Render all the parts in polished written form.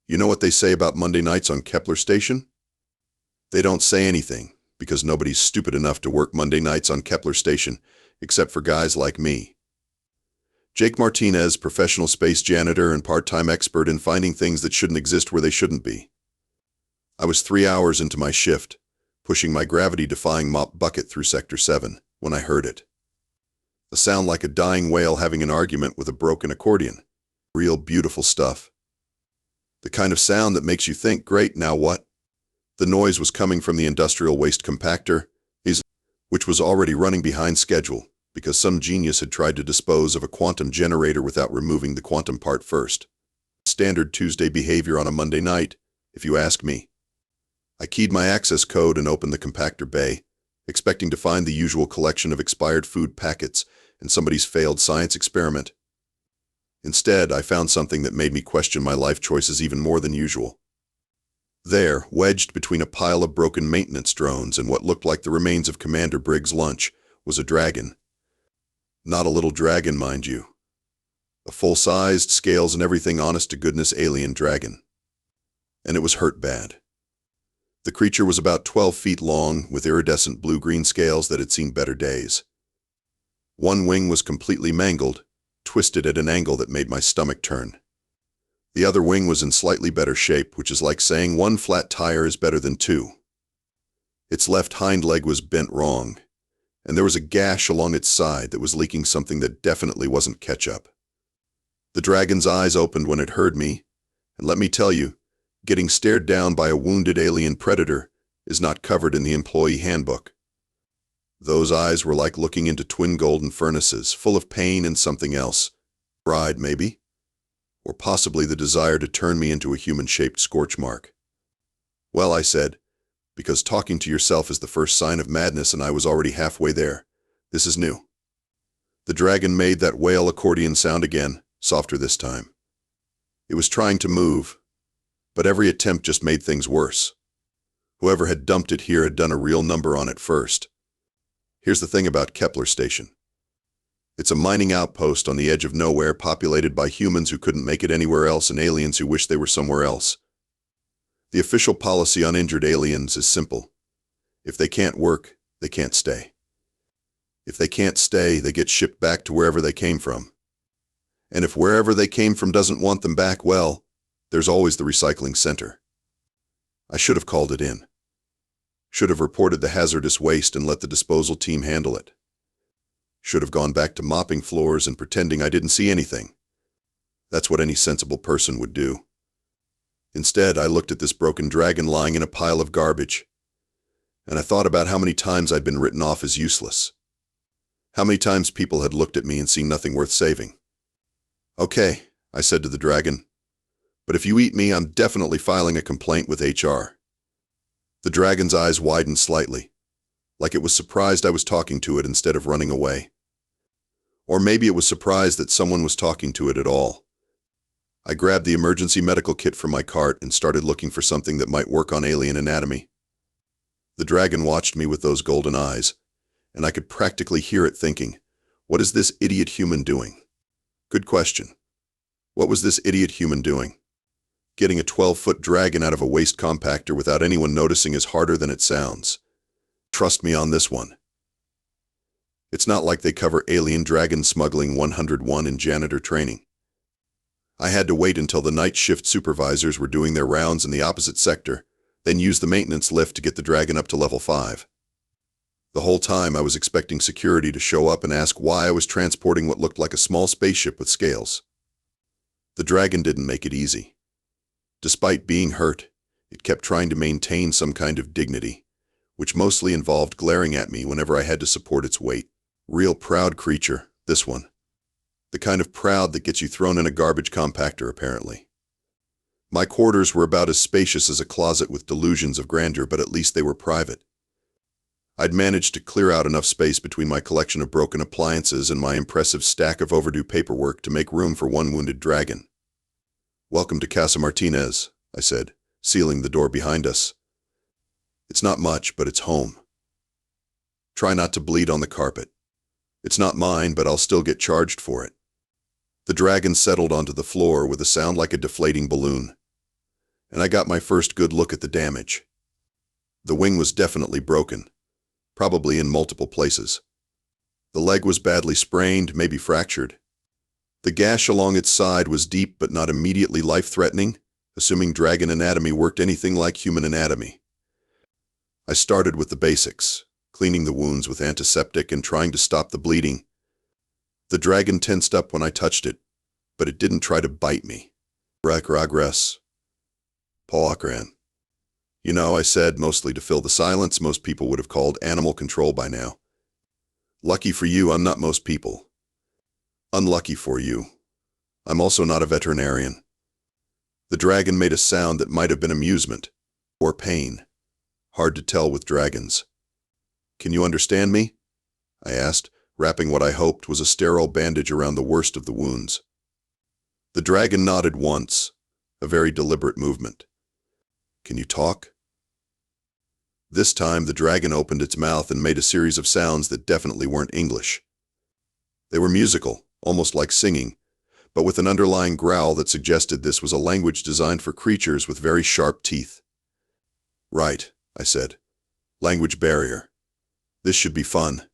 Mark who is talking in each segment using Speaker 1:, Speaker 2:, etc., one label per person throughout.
Speaker 1: You know what they say about Monday nights on Kepler Station? They don't say anything, because nobody's stupid enough to work Monday nights on Kepler Station, except for guys like me. Jake Martinez, professional space janitor and part-time expert in finding things that shouldn't exist where they shouldn't be. I was 3 hours into my shift, pushing my gravity-defying mop bucket through Sector 7, when I heard it. A sound like a dying whale having an argument with a broken accordion. Real beautiful stuff. The kind of sound that makes you think, great, now what? The noise was coming from the industrial waste compactor, which was already running behind schedule, because some genius had tried to dispose of a quantum generator without removing the quantum part first. Standard Tuesday behavior on a Monday night, if you ask me. I keyed my access code and opened the compactor bay, expecting to find the usual collection of expired food packets and somebody's failed science experiment. Instead, I found something that made me question my life choices even more than usual. There, wedged between a pile of broken maintenance drones and what looked like the remains of Commander Briggs' lunch, was a dragon. Not a little dragon, mind you. A full-sized, scales and everything honest-to-goodness alien dragon. And it was hurt bad. The creature was about 12 feet long, with iridescent blue-green scales that had seen better days. One wing was completely mangled, twisted at an angle that made my stomach turn. The other wing was in slightly better shape, which is like saying one flat tire is better than two. Its left hind leg was bent wrong, and there was a gash along its side that was leaking something that definitely wasn't ketchup. The dragon's eyes opened when it heard me, and let me tell you, getting stared down by a wounded alien predator is not covered in the employee handbook. Those eyes were like looking into twin golden furnaces, full of pain and something else. Pride, maybe? Or possibly the desire to turn me into a human-shaped scorch mark. Well, I said, because talking to yourself is the first sign of madness and I was already halfway there. This is new. The dragon made that whale accordion sound again, softer this time. It was trying to move, but every attempt just made things worse. Whoever had dumped it here had done a real number on it first. Here's the thing about Kepler Station. It's a mining outpost on the edge of nowhere populated by humans who couldn't make it anywhere else and aliens who wish they were somewhere else. The official policy on injured aliens is simple. If they can't work, they can't stay. If they can't stay, they get shipped back to wherever they came from. And if wherever they came from doesn't want them back, well, there's always the recycling center. I should have called it in. Should have reported the hazardous waste and let the disposal team handle it. Should have gone back to mopping floors and pretending I didn't see anything. That's what any sensible person would do. Instead, I looked at this broken dragon lying in a pile of garbage, and I thought about how many times I'd been written off as useless. How many times people had looked at me and seen nothing worth saving. Okay, I said to the dragon, but if you eat me, I'm definitely filing a complaint with HR. The dragon's eyes widened slightly, like it was surprised I was talking to it instead of running away. Or maybe it was surprised that someone was talking to it at all. I grabbed the emergency medical kit from my cart and started looking for something that might work on alien anatomy. The dragon watched me with those golden eyes, and I could practically hear it thinking, what is this idiot human doing? Good question. What was this idiot human doing? Getting a 12-foot dragon out of a waste compactor without anyone noticing is harder than it sounds. Trust me on this one. It's not like they cover alien dragon smuggling 101 in janitor training. I had to wait until the night shift supervisors were doing their rounds in the opposite sector, then use the maintenance lift to get the dragon up to level 5. The whole time I was expecting security to show up and ask why I was transporting what looked like a small spaceship with scales. The dragon didn't make it easy. Despite being hurt, it kept trying to maintain some kind of dignity, which mostly involved glaring at me whenever I had to support its weight. Real proud creature, this one. The kind of proud that gets you thrown in a garbage compactor, apparently. My quarters were about as spacious as a closet with delusions of grandeur, but at least they were private. I'd managed to clear out enough space between my collection of broken appliances and my impressive stack of overdue paperwork to make room for one wounded dragon. "Welcome to Casa Martinez," I said, sealing the door behind us. "It's not much, but it's home. Try not to bleed on the carpet. It's not mine, but I'll still get charged for it." The dragon settled onto the floor with a sound like a deflating balloon. and I got my first good look at the damage. The wing was definitely broken, probably in multiple places. The leg was badly sprained, maybe fractured. The gash along its side was deep but not immediately life-threatening, assuming dragon anatomy worked anything like human anatomy. I started with the basics, cleaning the wounds with antiseptic and trying to stop the bleeding. The dragon tensed up when I touched it, but it didn't try to bite me. Regress. Paulakran. You know, I said, mostly to fill the silence most people would have called animal control by now. Lucky for you, I'm not most people. Unlucky for you. I'm also not a veterinarian. The dragon made a sound that might have been amusement or pain. Hard to tell with dragons. Can you understand me? I asked, wrapping what I hoped was a sterile bandage around the worst of the wounds. The dragon nodded once, a very deliberate movement. Can you talk? This time the dragon opened its mouth and made a series of sounds that definitely weren't English. They were musical, almost like singing, but with an underlying growl that suggested this was a language designed for creatures with very sharp teeth. Right, I said. Language barrier. This should be fun.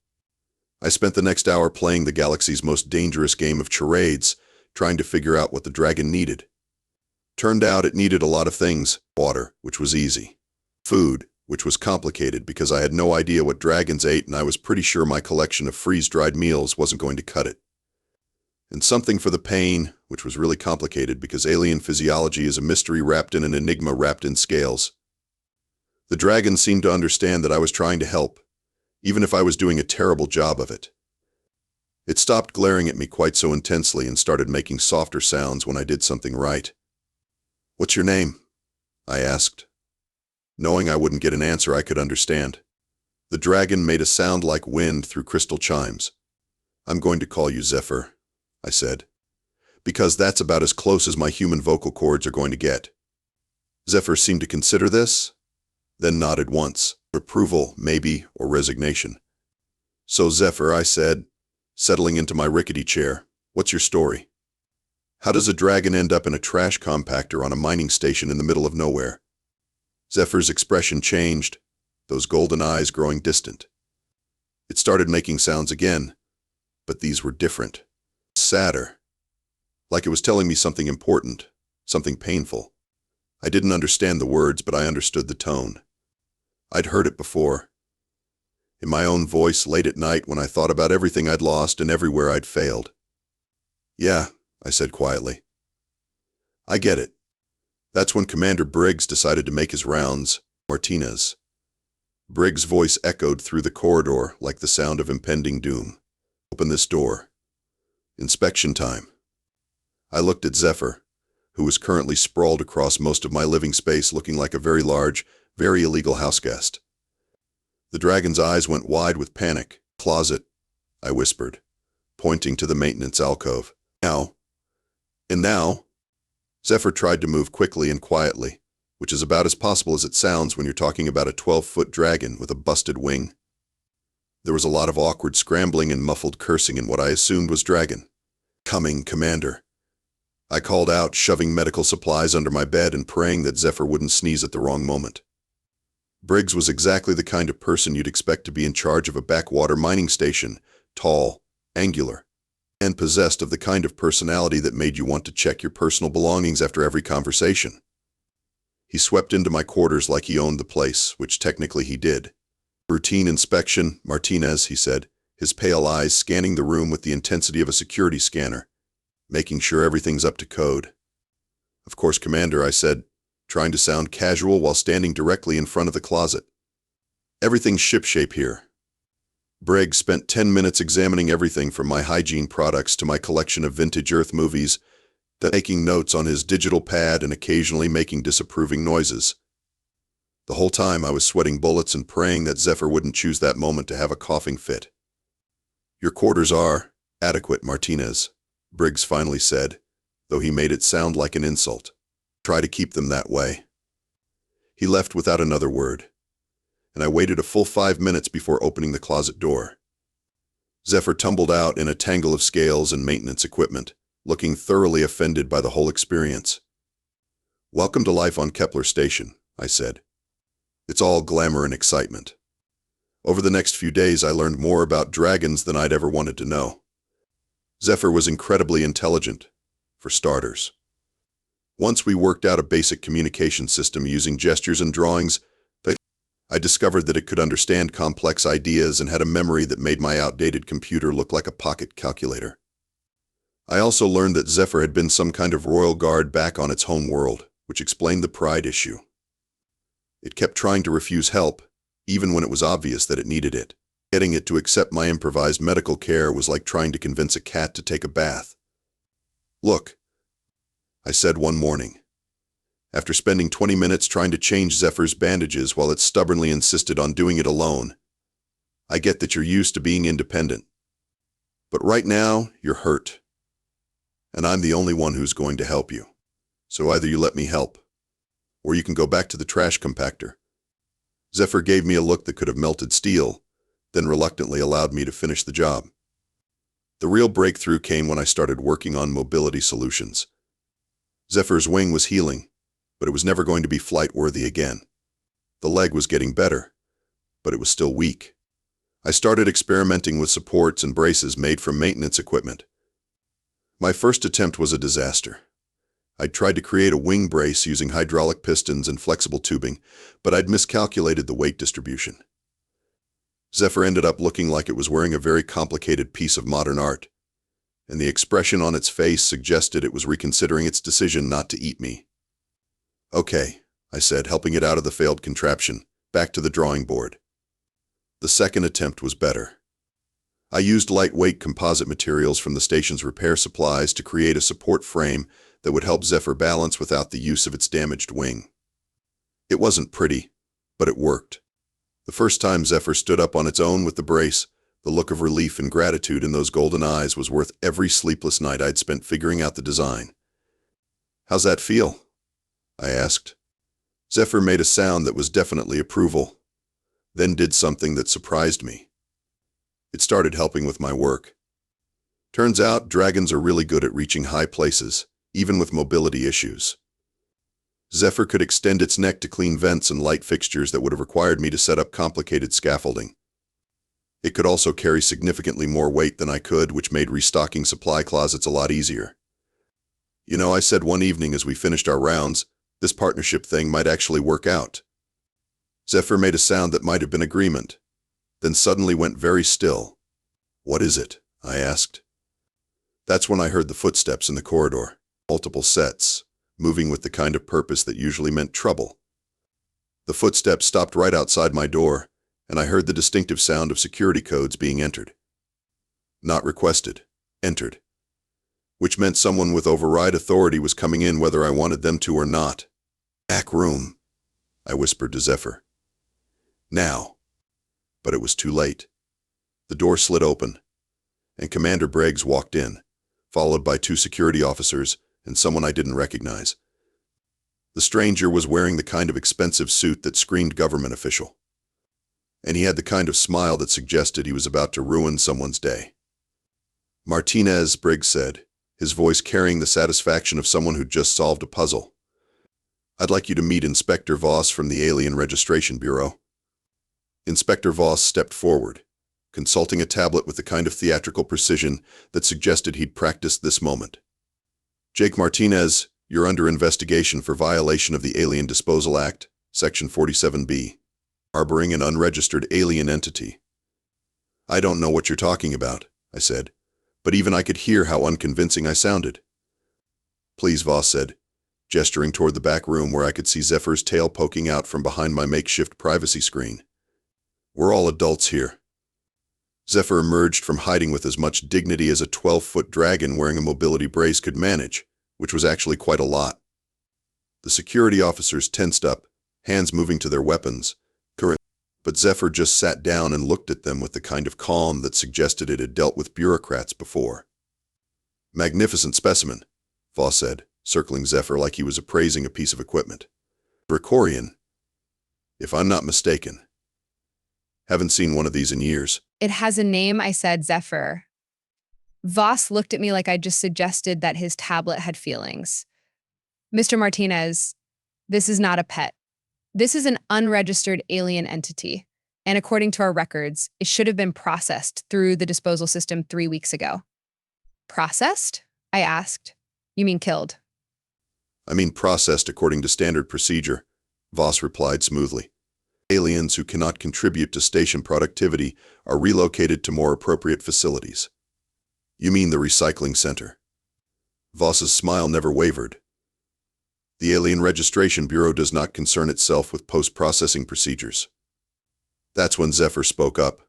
Speaker 1: I spent the next hour playing the galaxy's most dangerous game of charades, trying to figure out what the dragon needed. Turned out it needed a lot of things. Water, which was easy. Food, which was complicated because I had no idea what dragons ate and I was pretty sure my collection of freeze-dried meals wasn't going to cut it. And something for the pain, which was really complicated because alien physiology is a mystery wrapped in an enigma wrapped in scales. The dragon seemed to understand that I was trying to help, even if I was doing a terrible job of it. It stopped glaring at me quite so intensely and started making softer sounds when I did something right. What's your name? I asked, knowing I wouldn't get an answer I could understand. The dragon made a sound like wind through crystal chimes. I'm going to call you Zephyr, I said, because that's about as close as my human vocal cords are going to get. Zephyr seemed to consider this, then nodded once. Approval, maybe, or resignation. So Zephyr, I said, settling into my rickety chair, what's your story? How does a dragon end up in a trash compactor on a mining station in the middle of nowhere? Zephyr's expression changed, those golden eyes growing distant. It started making sounds again, but these were different. Sadder. Like it was telling me something important, something painful. I didn't understand the words, but I understood the tone. I'd heard it before. In my own voice late at night when I thought about everything I'd lost and everywhere I'd failed. Yeah, I said quietly. I get it. That's when Commander Briggs decided to make his rounds. Martinez. Briggs' voice echoed through the corridor like the sound of impending doom. Open this door. Inspection time. I looked at Zephyr, who was currently sprawled across most of my living space looking like a very large, very illegal houseguest. The dragon's eyes went wide with panic. Closet, I whispered, pointing to the maintenance alcove. Now. And now? Zephyr tried to move quickly and quietly, which is about as possible as it sounds when you're talking about a 12-foot dragon with a busted wing. There was a lot of awkward scrambling and muffled cursing in what I assumed was dragon. Coming, Commander. I called out, shoving medical supplies under my bed and praying that Zephyr wouldn't sneeze at the wrong moment. Briggs was exactly the kind of person you'd expect to be in charge of a backwater mining station, tall, angular, and possessed of the kind of personality that made you want to check your personal belongings after every conversation. He swept into my quarters like he owned the place, which technically he did. Routine inspection, Martinez, he said, his pale eyes scanning the room with the intensity of a security scanner, making sure everything's up to code. Of course, Commander, I said, trying to sound casual while standing directly in front of the closet. Everything's shipshape here. Briggs spent 10 minutes examining everything from my hygiene products to my collection of vintage Earth movies, taking notes on his digital pad and occasionally making disapproving noises. The whole time I was sweating bullets and praying that Zephyr wouldn't choose that moment to have a coughing fit. Your quarters are adequate, Martinez, Briggs finally said, though he made it sound like an insult. Try to keep them that way. He left without another word, and I waited a full 5 minutes before opening the closet door. Zephyr tumbled out in a tangle of scales and maintenance equipment, looking thoroughly offended by the whole experience. Welcome to life on Kepler Station, I said. It's all glamour and excitement. Over the next few days, I learned more about dragons than I'd ever wanted to know. Zephyr was incredibly intelligent, for starters. Once we worked out a basic communication system using gestures and drawings, I discovered that it could understand complex ideas and had a memory that made my outdated computer look like a pocket calculator. I also learned that Zephyr had been some kind of royal guard back on its home world, which explained the pride issue. It kept trying to refuse help, even when it was obvious that it needed it. Getting it to accept my improvised medical care was like trying to convince a cat to take a bath. "Look," I said one morning, after spending 20 minutes trying to change Zephyr's bandages while it stubbornly insisted on doing it alone. "I get that you're used to being independent. But right now, you're hurt. And I'm the only one who's going to help you. So either you let me help, or you can go back to the trash compactor." Zephyr gave me a look that could have melted steel, then reluctantly allowed me to finish the job. The real breakthrough came when I started working on mobility solutions. Zephyr's wing was healing, but it was never going to be flight-worthy again. The leg was getting better, but it was still weak. I started experimenting with supports and braces made from maintenance equipment. My first attempt was a disaster. I'd tried to create a wing brace using hydraulic pistons and flexible tubing, but I'd miscalculated the weight distribution. Zephyr ended up looking like it was wearing a very complicated piece of modern art, and the expression on its face suggested it was reconsidering its decision not to eat me. "Okay," I said, helping it out of the failed contraption, back to the drawing board. The second attempt was better. I used lightweight composite materials from the station's repair supplies to create a support frame that would help Zephyr balance without the use of its damaged wing. It wasn't pretty, but it worked. The first time Zephyr stood up on its own with the brace, the look of relief and gratitude in those golden eyes was worth every sleepless night I'd spent figuring out the design. "How's that feel?" I asked. Zephyr made a sound that was definitely approval, then did something that surprised me. It started helping with my work. Turns out dragons are really good at reaching high places, even with mobility issues. Zephyr could extend its neck to clean vents and light fixtures that would have required me to set up complicated scaffolding. It could also carry significantly more weight than I could, which made restocking supply closets a lot easier. "You know," I said one evening as we finished our rounds, "this partnership thing might actually work out." Zephyr made a sound that might have been agreement, then suddenly went very still. "What is it?" I asked. That's when I heard the footsteps in the corridor. Multiple sets, moving with the kind of purpose that usually meant trouble. The footsteps stopped right outside my door, and I heard the distinctive sound of security codes being entered. Not requested, entered. Which meant someone with override authority was coming in whether I wanted them to or not. "Back room," I whispered to Zephyr. "Now." But it was too late. The door slid open, and Commander Briggs walked in, followed by 2 security officers and someone I didn't recognize. The stranger was wearing the kind of expensive suit that screamed government official. And he had the kind of smile that suggested he was about to ruin someone's day. "Martinez," Briggs said, his voice carrying the satisfaction of someone who'd just solved a puzzle. "I'd like you to meet Inspector Voss from the Alien Registration Bureau." Inspector Voss stepped forward, consulting a tablet with the kind of theatrical precision that suggested he'd practiced this moment. "Jake Martinez, you're under investigation for violation of the Alien Disposal Act, Section 47B, harboring an unregistered alien entity." "I don't know what you're talking about," I said, but even I could hear how unconvincing I sounded. "Please," Voss said, gesturing toward the back room where I could see Zephyr's tail poking out from behind my makeshift privacy screen. "We're all adults here." Zephyr emerged from hiding with as much dignity as a 12-foot dragon wearing a mobility brace could manage, which was actually quite a lot. The security officers tensed up, hands moving to their weapons, but Zephyr just sat down and looked at them with the kind of calm that suggested it had dealt with bureaucrats before. "Magnificent specimen," Voss said, circling Zephyr like he was appraising a piece of equipment. "Dracorian, if I'm not mistaken. Haven't seen one of these in years."
Speaker 2: "It has a name," I said, "Zephyr." Voss looked at me like I just suggested that his tablet had feelings. "Mr. Martinez, This is not a pet. This is an unregistered alien entity. And according to our records, it should have been processed through the disposal system 3 weeks ago. Processed? I asked. You mean killed?
Speaker 1: I mean processed according to standard procedure, Voss replied smoothly. Aliens who cannot contribute to station productivity are relocated to more appropriate facilities. You mean the recycling center? Voss's smile never wavered. The Alien Registration Bureau does not concern itself with post-processing procedures. That's when Zephyr spoke up.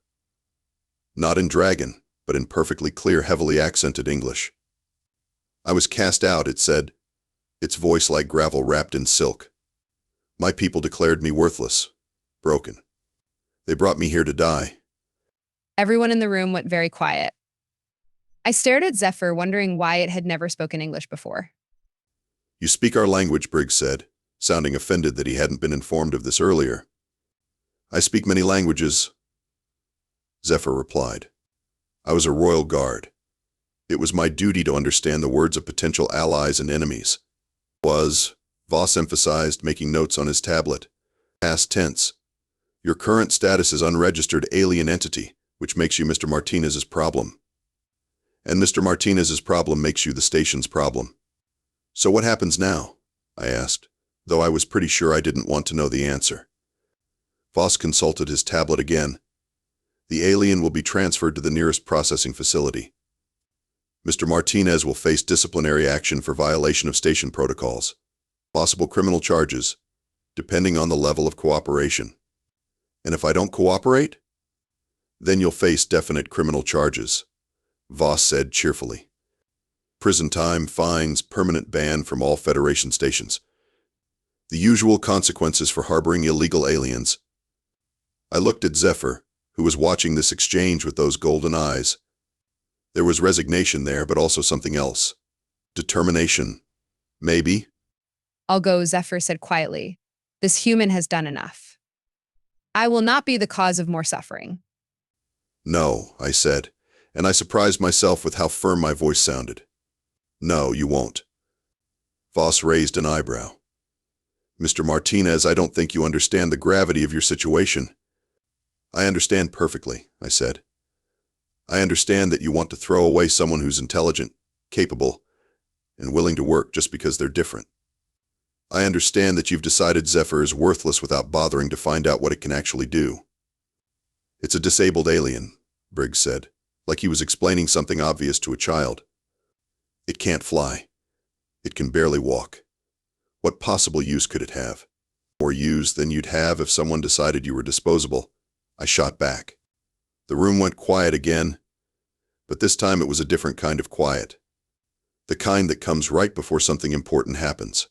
Speaker 1: Not in dragon, but in perfectly clear, heavily accented English. I was cast out, it said, its voice like gravel wrapped in silk. My people declared me worthless, broken. They brought me here to die.
Speaker 2: Everyone in the room went very quiet. I stared at Zephyr, wondering why it had never spoken English before.
Speaker 1: You speak our language, Briggs said, sounding offended that he hadn't been informed of this earlier. I speak many languages, Zephyr replied. I was a royal guard. It was my duty to understand the words of potential allies and enemies. Voss emphasized, making notes on his tablet. Past tense. Your current status is unregistered alien entity, which makes you Mr. Martinez's problem. And Mr. Martinez's problem makes you the station's problem. So what happens now? I asked, though I was pretty sure I didn't want to know the answer. Voss consulted his tablet again. The alien will be transferred to the nearest processing facility. Mr. Martinez will face disciplinary action for violation of station protocols. Possible criminal charges, depending on the level of cooperation. And if I don't cooperate? Then you'll face definite criminal charges, Voss said cheerfully. Prison time, fines, permanent ban from all Federation stations. The usual consequences for harboring illegal aliens. I looked at Zephyr, who was watching this exchange with those golden eyes. There was resignation there, but also something else. Determination. Maybe.
Speaker 2: I'll go, Zephyr said quietly. This human has done enough. I will not be the cause of more suffering.
Speaker 1: No, I said, and I surprised myself with how firm my voice sounded. No, you won't. Voss raised an eyebrow. Mr. Martinez, I don't think you understand the gravity of your situation. I understand perfectly, I said. I understand that you want to throw away someone who's intelligent, capable, and willing to work just because they're different. I understand that you've decided Zephyr is worthless without bothering to find out what it can actually do. It's a disabled alien, Briggs said, like he was explaining something obvious to a child. It can't fly. It can barely walk. What possible use could it have? More use than you'd have if someone decided you were disposable. I shot back. The room went quiet again, but this time it was a different kind of quiet. The kind that comes right before something important happens.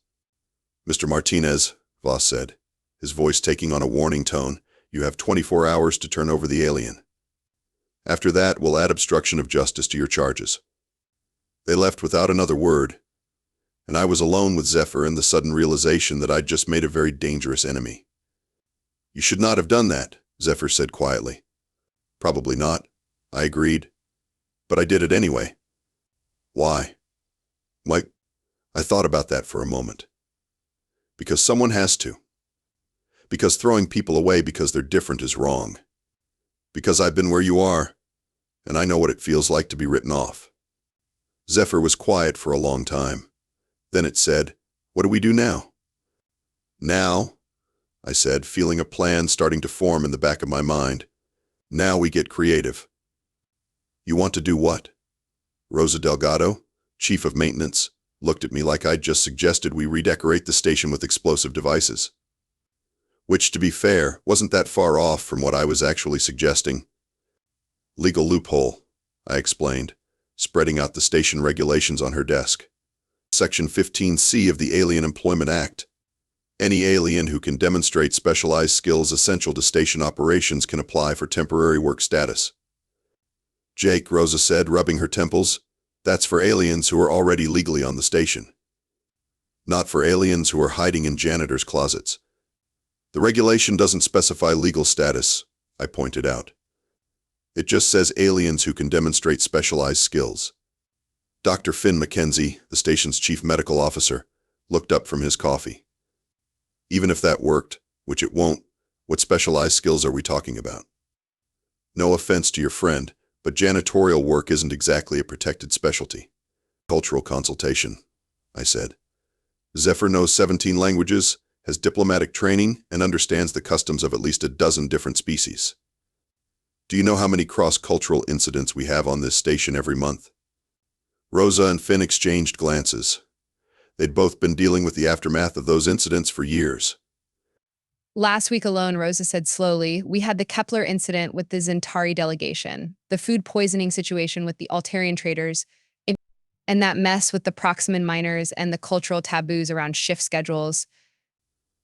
Speaker 1: Mr. Martinez, Voss said, his voice taking on a warning tone, you have 24 hours to turn over the alien. After that, we'll add obstruction of justice to your charges. They left without another word, and I was alone with Zephyr in the sudden realization that I'd just made a very dangerous enemy. You should not have done that, Zephyr said quietly. Probably not, I agreed. But I did it anyway. Why? Mike, I thought about that for a moment. Because someone has to. Because throwing people away because they're different is wrong. Because I've been where you are, and I know what it feels like to be written off. Zephyr was quiet for a long time. Then it said, what do we do now? Now, I said, feeling a plan starting to form in the back of my mind. Now we get creative. You want to do what? Rosa Delgado, chief of maintenance, looked at me like I'd just suggested we redecorate the station with explosive devices. Which, to be fair, wasn't that far off from what I was actually suggesting. Legal loophole, I explained, spreading out the station regulations on her desk. Section 15C of the Alien Employment Act. Any alien who can demonstrate specialized skills essential to station operations can apply for temporary work status. Jake, Rosa said, rubbing her temples, that's for aliens who are already legally on the station. Not for aliens who are hiding in janitors' closets. The regulation doesn't specify legal status, I pointed out. It just says aliens who can demonstrate specialized skills. Dr. Finn McKenzie, the station's chief medical officer, looked up from his coffee. Even if that worked, which it won't, what specialized skills are we talking about? No offense to your friend, but janitorial work isn't exactly a protected specialty. Cultural consultation, I said. Zephyr knows 17 languages, has diplomatic training, and understands the customs of at least a dozen different species. Do you know how many cross-cultural incidents we have on this station every month? Rosa and Finn exchanged glances. They'd both been dealing with the aftermath of those incidents for years.
Speaker 2: Last week alone, Rosa said slowly, we had the Kepler incident with the Zentari delegation, the food poisoning situation with the Altarian traders, and that mess with the Proximan miners and the cultural taboos around shift schedules.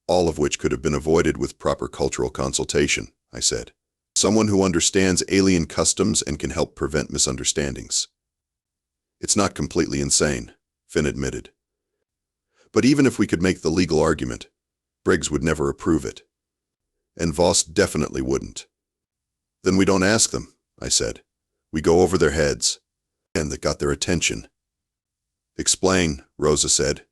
Speaker 1: All of which could have been avoided with proper cultural consultation, I said. Someone who understands alien customs and can help prevent misunderstandings. It's not completely insane, Finn admitted. But even if we could make the legal argument, Briggs would never approve it. And Voss definitely wouldn't. Then we don't ask them, I said. We go over their heads. And that got their attention. Explain, Rosa said.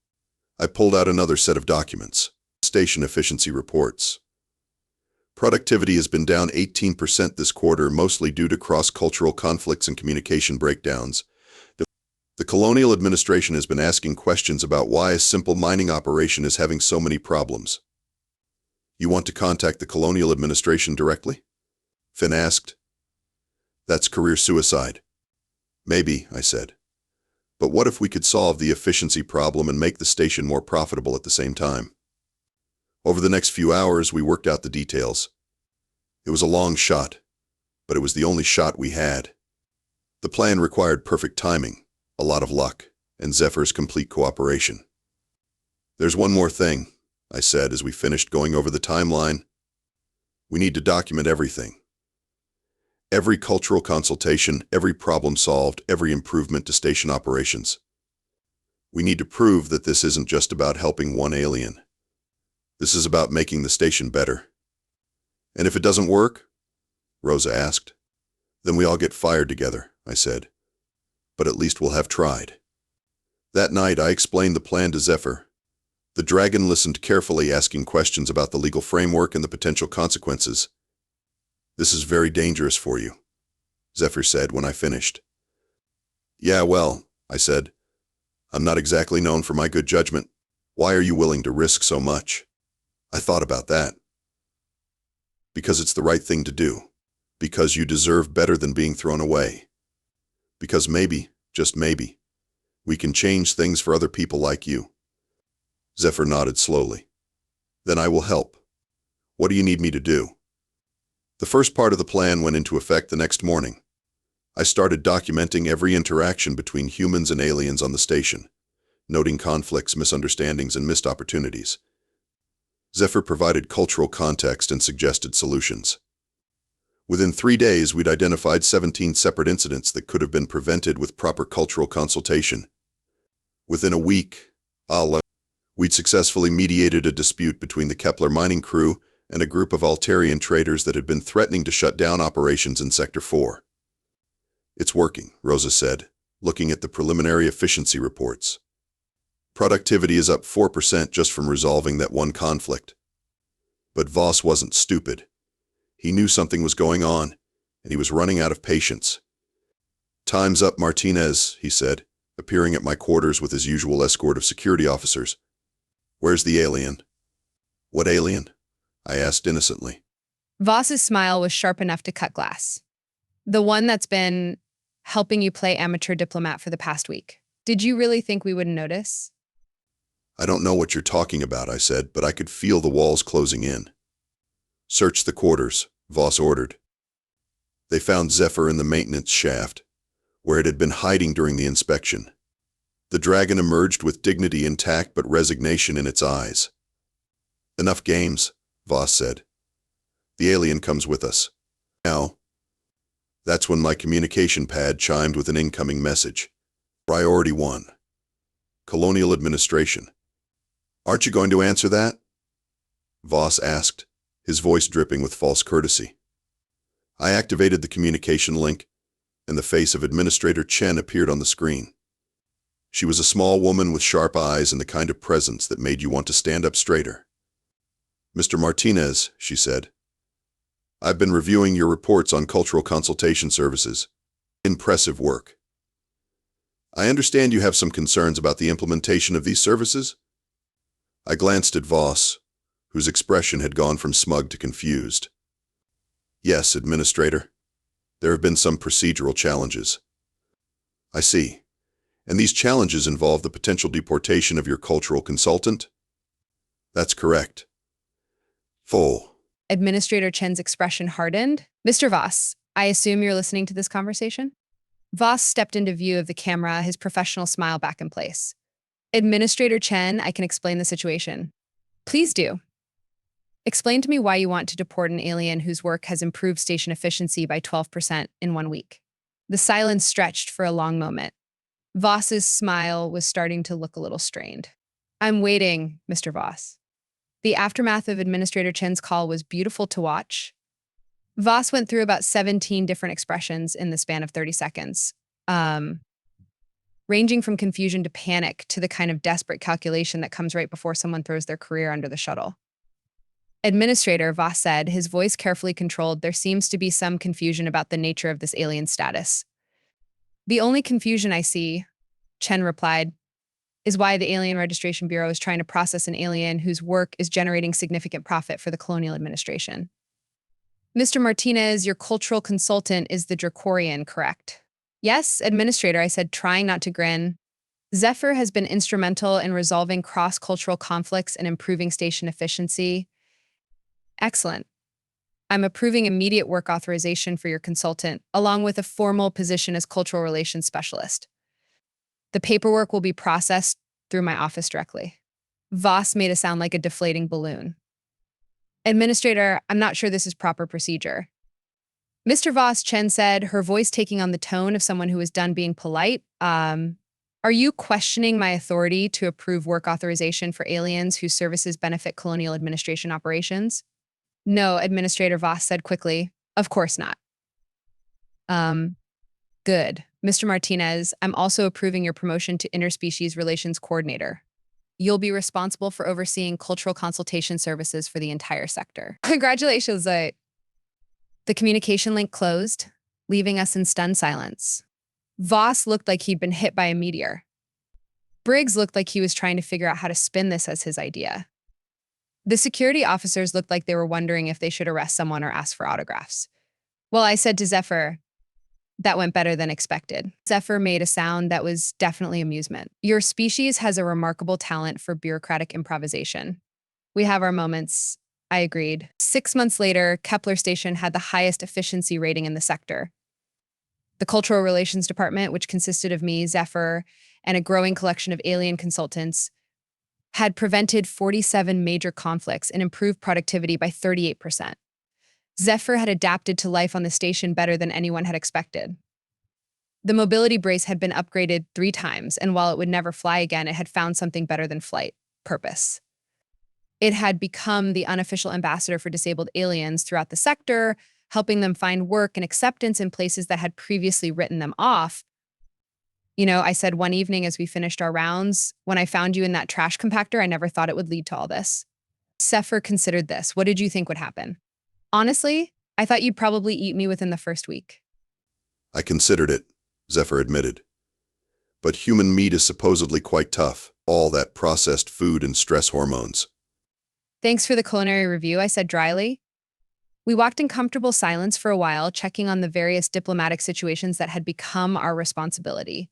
Speaker 1: I pulled out another set of documents. Station efficiency reports. Productivity has been down 18% this quarter, mostly due to cross-cultural conflicts and communication breakdowns. The colonial administration has been asking questions about why a simple mining operation is having so many problems. You want to contact the colonial administration directly? Finn asked. That's career suicide. Maybe, I said. But what if we could solve the efficiency problem and make the station more profitable at the same time? Over the next few hours, we worked out the details. It was a long shot, but it was the only shot we had. The plan required perfect timing, a lot of luck, and Zephyr's complete cooperation. There's one more thing, I said as we finished going over the timeline. We need to document everything. Every cultural consultation, every problem solved, every improvement to station operations. We need to prove that this isn't just about helping one alien. This is about making the station better. And if it doesn't work? Rosa asked. Then we all get fired together, I said. But at least we'll have tried. That night I explained the plan to Zephyr. The dragon listened carefully, asking questions about the legal framework and the potential consequences. This is very dangerous for you, Zephyr said when I finished. Yeah, well, I said. I'm not exactly known for my good judgment. Why are you willing to risk so much? I thought about that. Because it's the right thing to do. Because you deserve better than being thrown away. Because maybe, just maybe, we can change things for other people like you. Zephyr nodded slowly. Then I will help. What do you need me to do? The first part of the plan went into effect the next morning. I started documenting every interaction between humans and aliens on the station, noting conflicts, misunderstandings, and missed opportunities. Zephyr provided cultural context and suggested solutions. Within 3 days, we'd identified 17 separate incidents that could have been prevented with proper cultural consultation. Within a week, we'd successfully mediated a dispute between the Kepler mining crew and a group of Altarian traders that had been threatening to shut down operations in Sector 4. It's working, Rosa said, looking at the preliminary efficiency reports. Productivity is up 4% just from resolving that one conflict. But Voss wasn't stupid. He knew something was going on, and he was running out of patience. Time's up, Martinez, he said, appearing at my quarters with his usual escort of security officers. Where's the alien? What alien? I asked innocently.
Speaker 2: Voss's smile was sharp enough to cut glass. The one that's been helping you play amateur diplomat for the past week. Did you really think we wouldn't notice?
Speaker 1: I don't know what you're talking about, I said, but I could feel the walls closing in. Search the quarters, Voss ordered. They found Zephyr in the maintenance shaft, where it had been hiding during the inspection. The dragon emerged with dignity intact but resignation in its eyes. Enough games, Voss said. The alien comes with us. Now. That's when my communication pad chimed with an incoming message. Priority 1. Colonial Administration. Aren't you going to answer that? Voss asked, his voice dripping with false courtesy. I activated the communication link, and the face of Administrator Chen appeared on the screen. She was a small woman with sharp eyes and the kind of presence that made you want to stand up straighter. Mr. Martinez, she said, I've been reviewing your reports on cultural consultation services. Impressive work. I understand you have some concerns about the implementation of these services? I glanced at Voss, whose expression had gone from smug to confused. Yes, Administrator. There have been some procedural challenges. I see. And these challenges involve the potential deportation of your cultural consultant? That's correct. Full.
Speaker 2: Administrator Chen's expression hardened. Mr. Voss, I assume you're listening to this conversation? Voss stepped into view of the camera, his professional smile back in place. Administrator Chen, I can explain the situation. Please do. Explain to me why you want to deport an alien whose work has improved station efficiency by 12% in 1 week. The silence stretched for a long moment. Voss's smile was starting to look a little strained. I'm waiting, Mr. Voss. The aftermath of Administrator Chen's call was beautiful to watch. Voss went through about 17 different expressions in the span of 30 seconds, ranging from confusion to panic to the kind of desperate calculation that comes right before someone throws their career under the shuttle. Administrator, Voss said, his voice carefully controlled, there seems to be some confusion about the nature of this alien status. The only confusion I see, Chen replied, is why the Alien Registration Bureau is trying to process an alien whose work is generating significant profit for the colonial administration. Mr. Martinez, your cultural consultant is the Dracorian, correct? Yes, Administrator, I said, trying not to grin. Zephyr has been instrumental in resolving cross-cultural conflicts and improving station efficiency. Excellent. I'm approving immediate work authorization for your consultant, along with a formal position as cultural relations specialist. The paperwork will be processed through my office directly. Voss made it sound like a deflating balloon. Administrator, I'm not sure this is proper procedure. Mr. Voss, Chen said, her voice taking on the tone of someone who is done being polite. Are you questioning my authority to approve work authorization for aliens whose services benefit colonial administration operations? No, Administrator Voss said quickly. Of course not. Good. Mr. Martinez, I'm also approving your promotion to Interspecies Relations Coordinator. You'll be responsible for overseeing cultural consultation services for the entire sector. Congratulations, The communication link closed, leaving us in stunned silence. Voss looked like he'd been hit by a meteor. Briggs looked like he was trying to figure out how to spin this as his idea. The security officers looked like they were wondering if they should arrest someone or ask for autographs. Well, I said to Zephyr, that went better than expected. Zephyr made a sound that was definitely amusement. Your species has a remarkable talent for bureaucratic improvisation. We have our moments, I agreed. 6 months later, Kepler Station had the highest efficiency rating in the sector. The Cultural Relations Department, which consisted of me, Zephyr, and a growing collection of alien consultants, had prevented 47 major conflicts and improved productivity by 38%. Zephyr had adapted to life on the station better than anyone had expected. The mobility brace had been upgraded 3 times, and while it would never fly again, it had found something better than flight: purpose. It had become the unofficial ambassador for disabled aliens throughout the sector, helping them find work and acceptance in places that had previously written them off. I said one evening as we finished our rounds, when I found you in that trash compactor, I never thought it would lead to all this. Zephyr considered this. What did you think would happen? Honestly, I thought you'd probably eat me within the first week.
Speaker 1: I considered it, Zephyr admitted. But human meat is supposedly quite tough, all that processed food and stress hormones.
Speaker 2: Thanks for the culinary review, I said dryly. We walked in comfortable silence for a while, checking on the various diplomatic situations that had become our responsibility.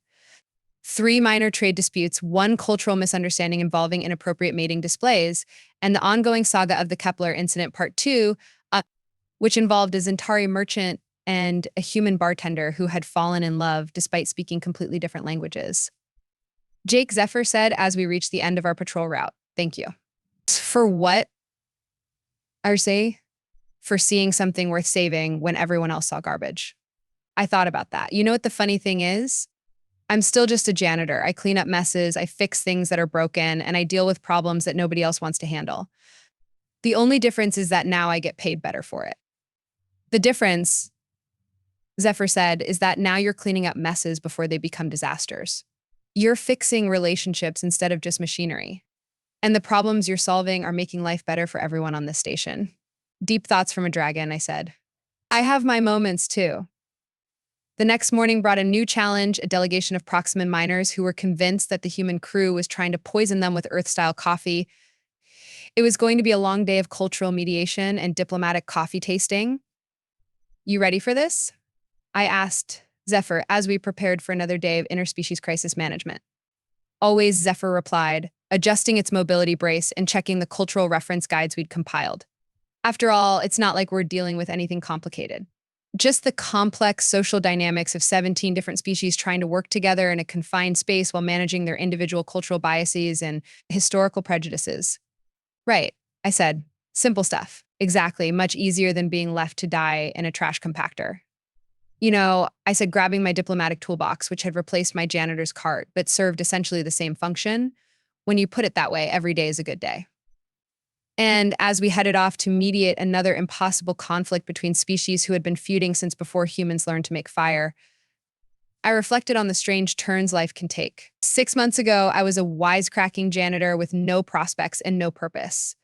Speaker 2: 3 minor trade disputes, 1 cultural misunderstanding involving inappropriate mating displays, and the ongoing saga of the Kepler incident Part 2, which involved a Zentari merchant and a human bartender who had fallen in love despite speaking completely different languages. Jake, Zephyr said as we reached the end of our patrol route. Thank you. For what? Arce? For seeing something worth saving when everyone else saw garbage. I thought about that. You know what the funny thing is? I'm still just a janitor. I clean up messes, I fix things that are broken, and I deal with problems that nobody else wants to handle. The only difference is that now I get paid better for it. The difference, Zephyr said, is that now you're cleaning up messes before they become disasters. You're fixing relationships instead of just machinery. And the problems you're solving are making life better for everyone on this station. Deep thoughts from a dragon, I said. I have my moments too. The next morning brought a new challenge, a delegation of Proximan miners who were convinced that the human crew was trying to poison them with Earth-style coffee. It was going to be a long day of cultural mediation and diplomatic coffee tasting. You ready for this? I asked Zephyr as we prepared for another day of interspecies crisis management. Always, Zephyr replied, adjusting its mobility brace and checking the cultural reference guides we'd compiled. After all, it's not like we're dealing with anything complicated. Just the complex social dynamics of 17 different species trying to work together in a confined space while managing their individual cultural biases and historical prejudices. Right, I said. Simple stuff. Exactly, much easier than being left to die in a trash compactor. I said, grabbing my diplomatic toolbox, which had replaced my janitor's cart, but served essentially the same function. When you put it that way, every day is a good day. And as we headed off to mediate another impossible conflict between species who had been feuding since before humans learned to make fire, I reflected on the strange turns life can take. 6 months ago, I was a wisecracking janitor with no prospects and no purpose.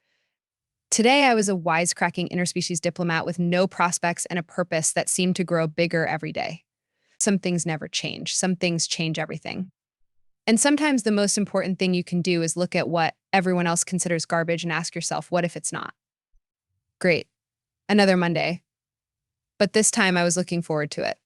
Speaker 2: Today, I was a wisecracking interspecies diplomat with no prospects and a purpose that seemed to grow bigger every day. Some things never change. Some things change everything. And sometimes the most important thing you can do is look at what everyone else considers garbage and ask yourself, what if it's not? Great. Another Monday. But this time I was looking forward to it.